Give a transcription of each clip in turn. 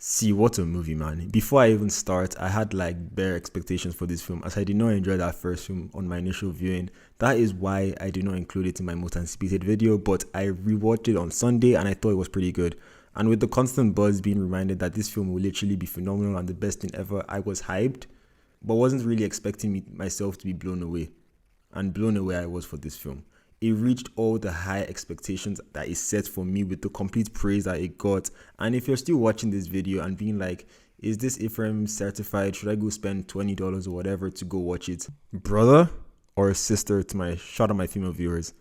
See, what a movie, man. Before I even start, I had like bare expectations for this film as I did not enjoy that first film on my initial viewing. That is why I did not include it in my most anticipated video, but I rewatched it on Sunday and I thought it was pretty good. And with the constant buzz being reminded that this film will literally be phenomenal and the best thing ever, I was hyped, but wasn't really expecting myself to be blown away. And blown away I was for this film. It reached all the high expectations that it set for me with the complete praise that it got. And if you're still watching this video and being like, is this Ephraim certified? Should I go spend $20 or whatever to go watch it? Brother or sister, to my shout out my female viewers,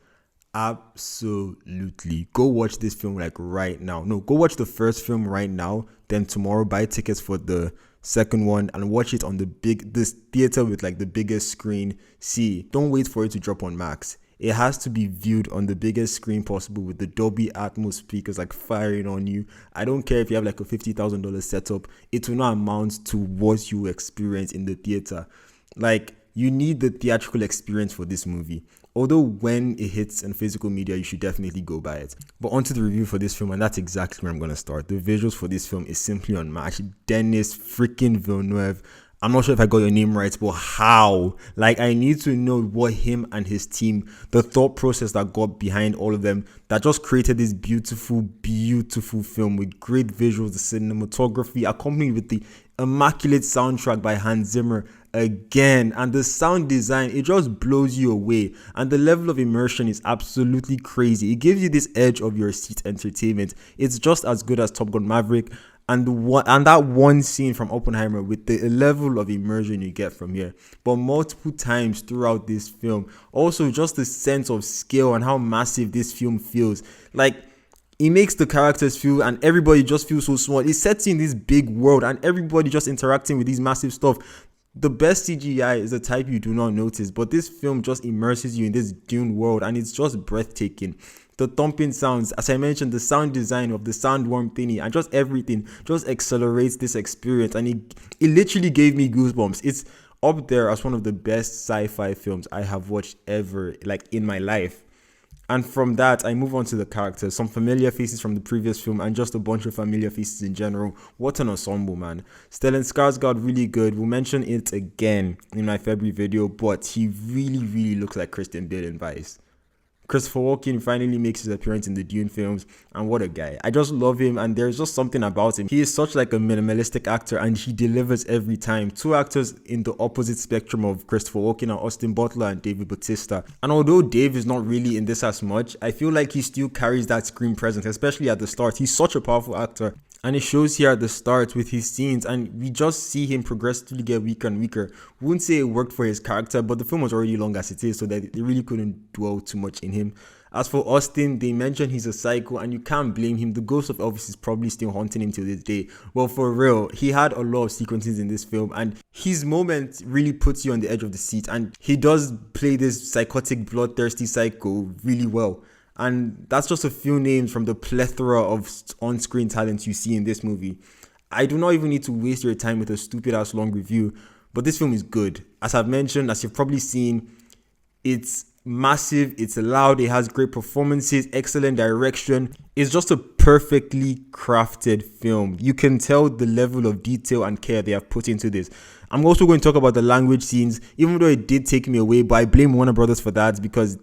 absolutely. Go watch this film like right now. No, go watch the first film right now. Then tomorrow buy tickets for the second one and watch it on this theater with like the biggest screen. See, don't wait for it to drop on Max. It has to be viewed on the biggest screen possible with the Dolby Atmos speakers like firing on you. I don't care if you have like a $50,000 setup. It will not amount to what you experience in the theater. Like, you need the theatrical experience for this movie. Although when it hits in physical media, you should definitely go buy it. But onto the review for this film, and that's exactly where I'm going to start. The visuals for this film is simply unmatched. Denis freaking Villeneuve. I'm not sure if I got your name right, but how? Like, I need to know what him and his team, the thought process that got behind all of them, that just created this beautiful, beautiful film with great visuals, the cinematography, accompanied with the immaculate soundtrack by Hans Zimmer again. And the sound design, it just blows you away. And the level of immersion is absolutely crazy. It gives you this edge of your seat entertainment. It's just as good as Top Gun Maverick. And that one scene from Oppenheimer with the level of immersion you get from here. But multiple times throughout this film. Also, just the sense of scale and how massive this film feels. Like, it makes the characters feel and everybody just feels so small. It sets in this big world and everybody just interacting with these massive stuff. The best CGI is the type you do not notice. But this film just immerses you in this Dune world and it's just breathtaking. The thumping sounds, as I mentioned, the sound design of the soundworm thingy and just everything just accelerates this experience, and it literally gave me goosebumps. It's up there as one of the best sci-fi films I have watched ever, like in my life. And from that, I move on to the characters, some familiar faces from the previous film and just a bunch of familiar faces in general. What an ensemble, man. Stellan Skarsgård, really good. We'll mention it again in my February video, but he really, really looks like Christian Bale in Vice. Christopher Walken finally makes his appearance in the Dune films, and what a guy. I just love him, and there's just something about him. He is such like a minimalistic actor, and he delivers every time. Two actors in the opposite spectrum of Christopher Walken are Austin Butler and David Bautista. And although Dave is not really in this as much, I feel like he still carries that screen presence, especially at the start. He's such a powerful actor. And it shows here at the start with his scenes, and we just see him progressively get weaker and weaker. Wouldn't say it worked for his character, but the film was already long as it is, so that they really couldn't dwell too much in him. As for Austin, they mention he's a psycho, and you can't blame him. The ghost of Elvis is probably still haunting him to this day. Well, for real, he had a lot of sequences in this film, and his moment really puts you on the edge of the seat, and he does play this psychotic, bloodthirsty psycho really well. And that's just a few names from the plethora of on-screen talents you see in this movie. I do not even need to waste your time with a stupid-ass long review, but this film is good. As I've mentioned, as you've probably seen, it's massive, it's loud, it has great performances, excellent direction. It's just a perfectly crafted film. You can tell the level of detail and care they have put into this. I'm also going to talk about the language scenes, even though it did take me away, but I blame Warner Brothers for that because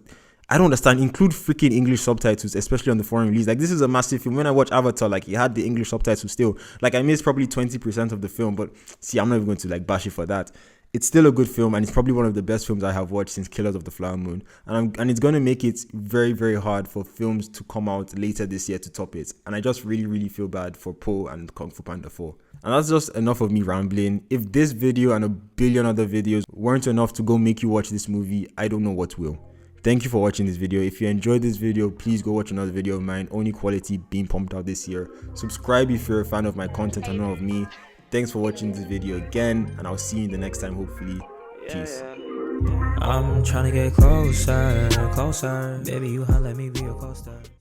I don't understand. Include freaking English subtitles, especially on the foreign release. Like, this is a massive film. When I watch Avatar, like, it had the English subtitles still. Like, I missed probably 20% of the film, but see, I'm not even going to like bash it for that. It's still a good film, and it's probably one of the best films I have watched since Killers of the Flower Moon. And it's going to make it very, very hard for films to come out later this year to top it. And I just really, really feel bad for Poe and Kung Fu Panda 4. And that's just enough of me rambling. If this video and a billion other videos weren't enough to go make you watch this movie, I don't know what will. Thank you for watching this video. If you enjoyed this video, please go watch another video of mine, only quality being pumped out this year. Subscribe if you're a fan of my content and not of me. Thanks for watching this video again, and I'll see you in the next time, hopefully. Peace. I'm trying to get closer, closer. Baby, you holla, let me be your coaster.